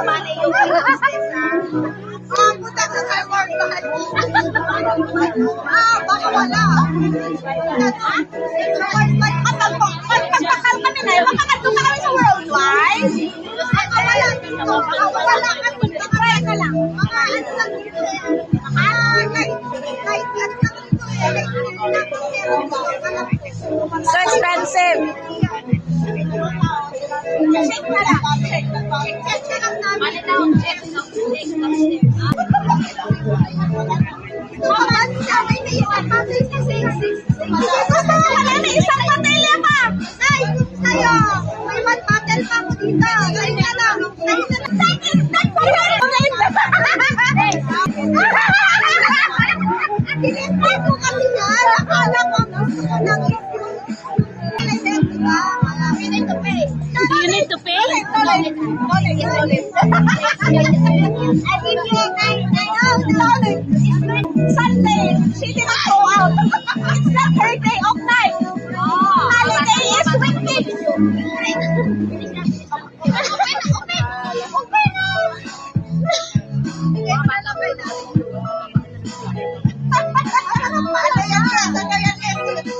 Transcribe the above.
money yung business, ha? Punta sa Taiwan, baka wala. Pagkakal kami na, makakadto ka kami sa worldwide. Baka wala dito, baka wala kami. Try ka lang. Mga ano lang dito kahit ano lang dito So expensive. Check na lang. Check na lang namin. Sabi na isang patay kasi wala na isang patilya pa. Ay, sa'yo. May matpatel pa mo dito. Ay, ka lang. Tinitay ko kasi yan. Akala ko You need to pay. You need to pay? Solid. I give you solid. Sunday, she didn't go out. It's not her day off night.